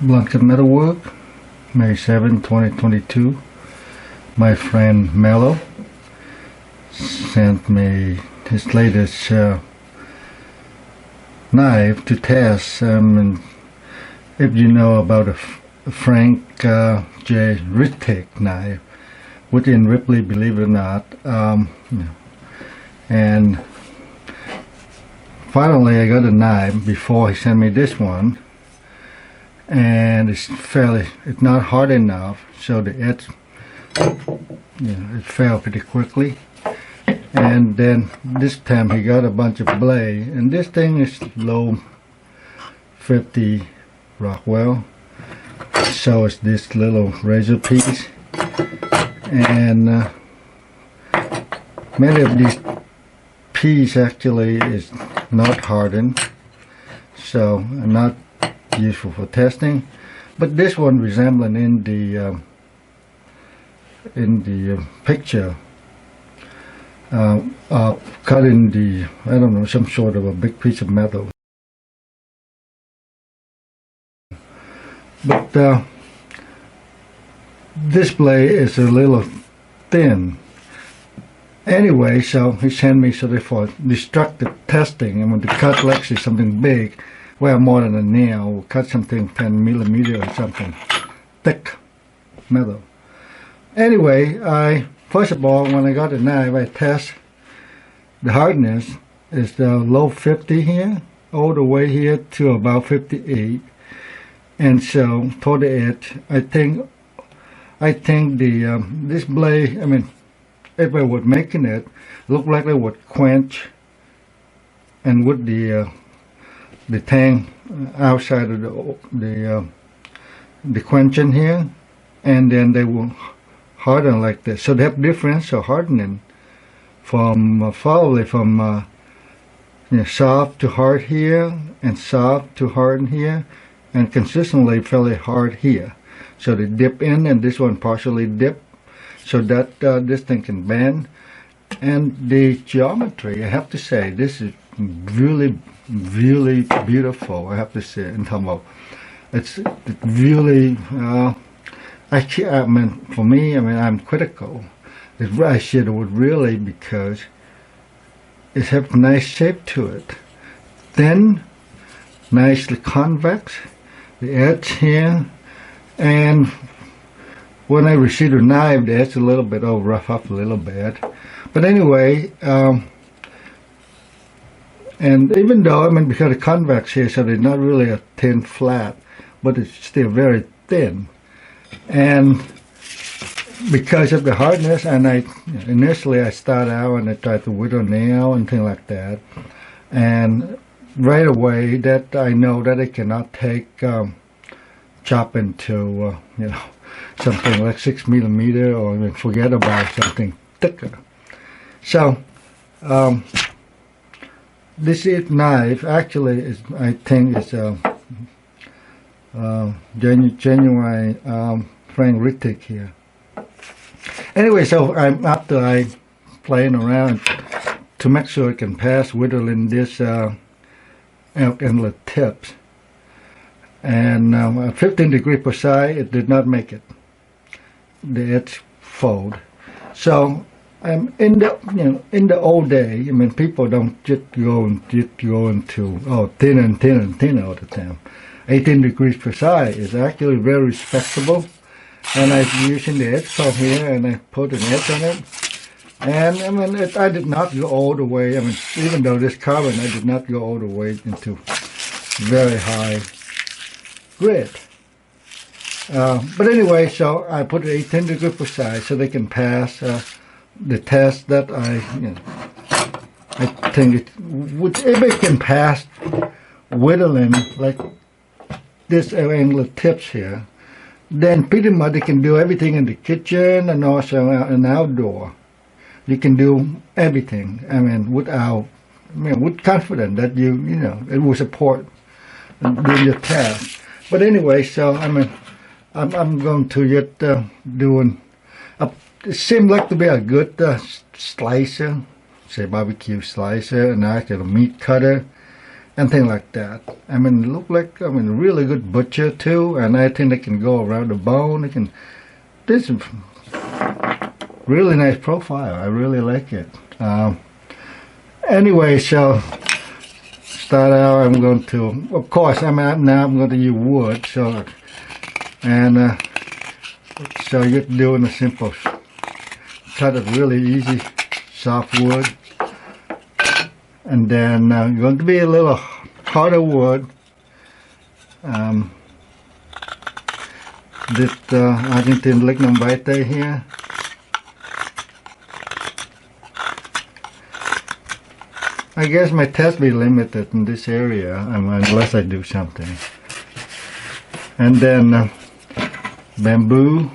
BluntCut MetalWorks, May 7, 2022. My friend Mello sent me his latest knife to test. And if you know about a Frank Richtig Knife, which in Ripley, believe it or not, and finally I got a knife before he sent me this one, and it's not hard enough, so the edge, it fell pretty quickly. And then this time he got a bunch of blade, and this thing is low 50 Rockwell, so it's this little razor piece, and many of these pieces actually is not hardened, so not useful for testing. But this one resembling in the picture, cut in the, I don't know, some sort of a big piece of metal. But this blade is a little thin. Anyway, so he sent me for destructive testing, and when the cut actually something big, well, more than a nail, we'll cut something 10 millimeter or something, thick metal. Anyway, first of all, when I got the knife, I test the hardness. Is the low 50 here, all the way here to about 58, and so toward the edge, I think the this blade, I mean, if I was making it, looked like it would quench, and with the tang outside of the quenching here, and then they will harden like this. So they have difference of hardening from probably from soft to hard here, and soft to hard here, and consistently fairly hard here. So they dip in, and this one partially dip, so that this thing can bend. And the geometry, I have to say, this is really beautiful. I have to say, in terms of, it's really. Actually, I mean, for me, I mean, I'm critical. I said it would really, because it has a nice shape to it, thin, nicely convex, the edge here, and when I received the knife, the edge a little bit, rough up a little bit. But anyway, and even though, I mean, because it's convex here, so it's not really a thin flat, but it's still very thin. And because of the hardness, and initially I start out and I try to whittle nail and things like that, and right away that I know that I cannot take chop into something like 6 millimeter, or even forget about something thicker. So this knife actually is, I think, is genuine Frank Richtig here. Anyway, so after I playing around to make sure it can pass, whittling this elk inlet tips, and at 15 degrees per side, it did not make it. The edge fold. So in the old day, I mean, people don't just go into thinner and thinner and thinner all the time. 18 degrees per side is actually very respectable, and I'm using the edge from here, and I put an edge on it, and I mean, I did not go all the way. I mean, even though this carbon, I did not go all the way into very high grit. But anyway, so I put it 18 degrees per side so they can pass the test that I think it would, if it can pass whittling like this angle tips here, then pretty much they can do everything in the kitchen and also an outdoor. You can do everything. I mean, with confidence that it will support doing your task. But anyway, so I mean, I'm going to get doing. It seemed like to be a good slicer, say barbecue slicer, and actually a meat cutter. and things like that. I mean, look like, I mean, really good butcher too, and I think they can go around the bone. They can. This is really nice profile. I really like it. Anyway, so start out. I'm going to, of course, now I'm going to use wood. So and so you're doing a simple cut of really easy soft wood, and then going to be a little harder wood. This Argentine lignum vitae here. I guess my test will be limited in this area unless I do something. And then bamboo.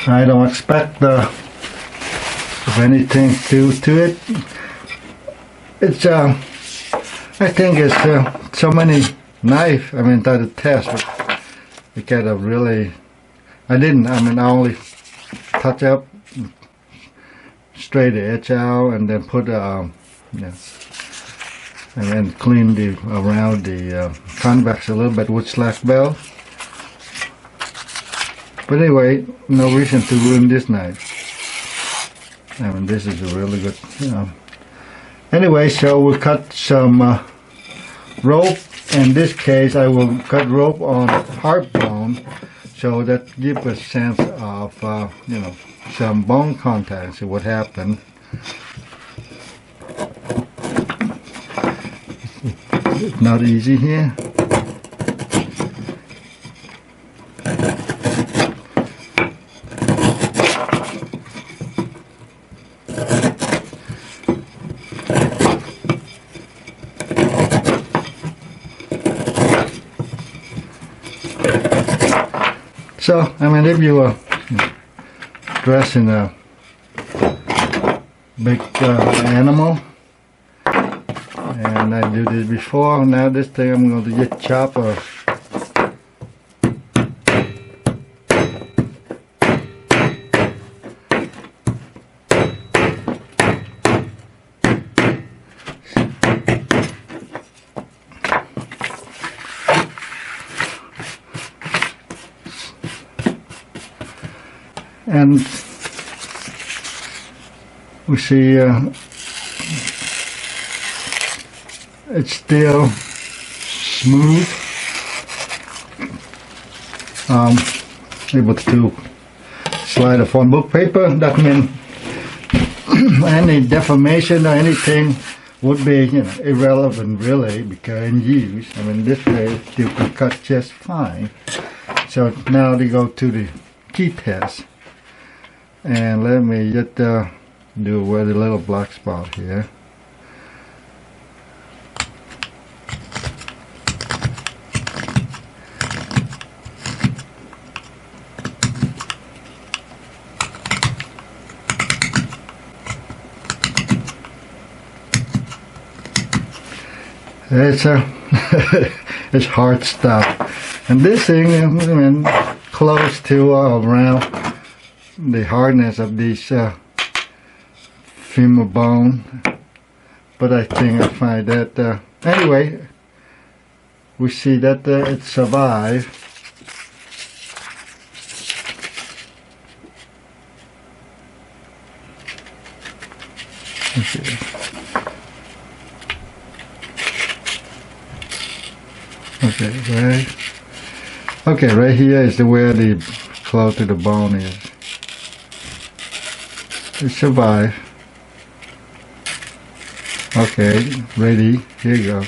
I don't expect anything to it. It's I think it's so many knife. I mean, to test, but you gotta really. I only touch up, straight the edge out, and then put and then clean around the convex a little bit with slack belt. But anyway, no reason to ruin this knife. I mean, this is a really good, Anyway, so we'll cut some rope. In this case, I will cut rope on hard bone, so that gives a sense of, some bone contact. See what happened. It's not easy here. So, I mean, if you are dressing a big animal, and I do this before, now this thing I'm going to just chop a and we see it's still smooth. Able to slide a phone book paper. That means any deformation or anything would be irrelevant really, because in use, I mean, this way you can cut just fine. So now they go to the key test. And let me just do with a little black spot here. It's it's hard stuff, and this thing, I mean, close to around the hardness of these femur bone, but I think I find that anyway we see that it survived. Okay, right here is where the close to the bone is. It survived. Okay, ready. Here you go.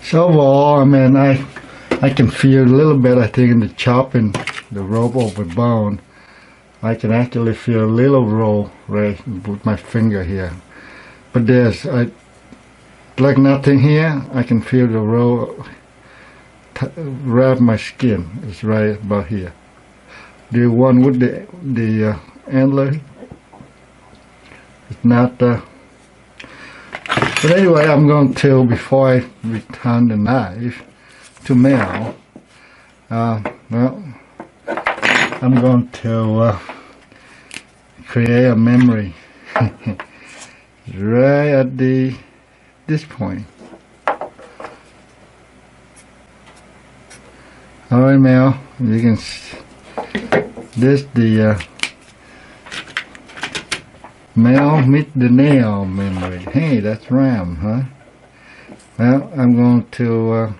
So overall, I mean, I can feel a little bit, I think, in the chopping the rope over bone. I can actually feel a little roll right with my finger here. But there's, like nothing here, I can feel the roll wrap my skin. It's right about here. The one with the antler, it's not But anyway, I'm going to, before I return the knife to Mel, well, I'm going to create a memory right at this point. Alright, Mel, you can this the Mel meet the nail memory. Hey, that's RAM, huh? Well, I'm going to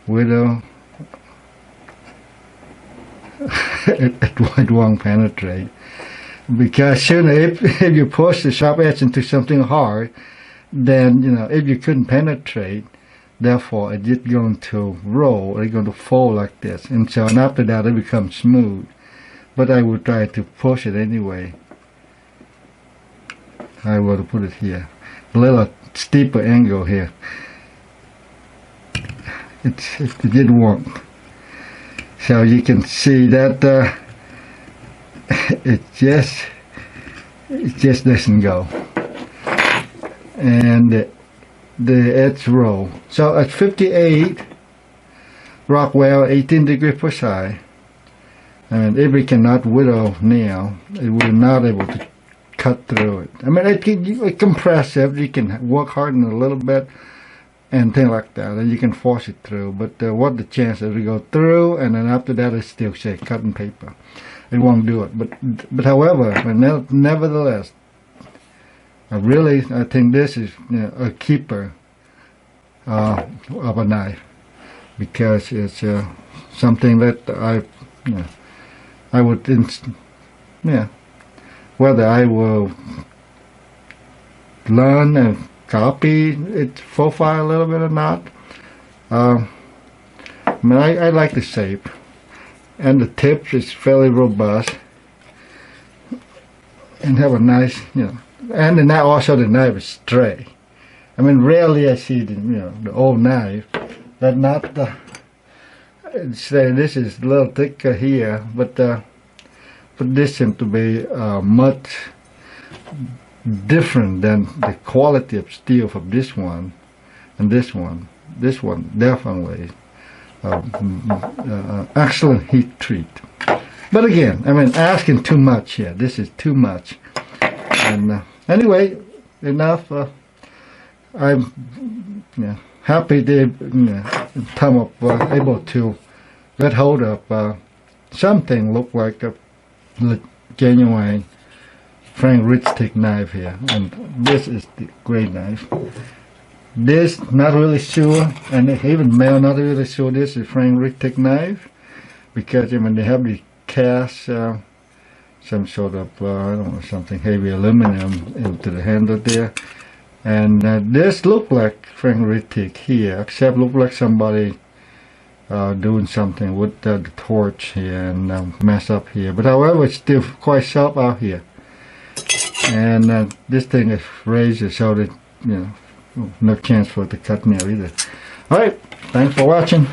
whittle. It won't penetrate, because soon if you push the sharp edge into something hard, then if you couldn't penetrate, therefore it's just going to roll, it's going to fold like this, and after that it becomes smooth. But I will try to push it anyway. I will put it here, a little steeper angle here. It didn't work. So you can see that it just doesn't go, and the edge roll. So at 58 Rockwell, 18 degrees per side, and if we cannot whittle nail, it will not able to cut through it. I mean, it's compressive. You can work hard in a little bit and things like that, and you can force it through. But what the chance that we go through, and then after that it's still say cutting paper? It won't do it. But however, nevertheless, I think this is a keeper of a knife, because it's something that I would whether I will learn and copy its profile a little bit or not. I mean, I like the shape, and the tip is fairly robust, and have a nice, and then also the knife is straight. I mean, rarely I see the old knife that not say this is a little thicker here, but this seems to be much different than the quality of steel from this one and this one. This one definitely excellent heat treat. But again, I mean, asking too much here. This is too much. And anyway, enough. I'm happy to come up able to get hold of something look like a genuine Frank Richtig knife here, and this is the great knife. This not really sure, and even Mel not really sure this is Frank Richtig knife, because I mean they have the cast some sort of I don't know, something heavy aluminum into the handle there, and this look like Frank Richtig here, except look like somebody doing something with the torch here and mess up here. But however, it's still quite sharp out here, and this thing is raised so that no chance for it to cut nail either. All right, thanks for watching.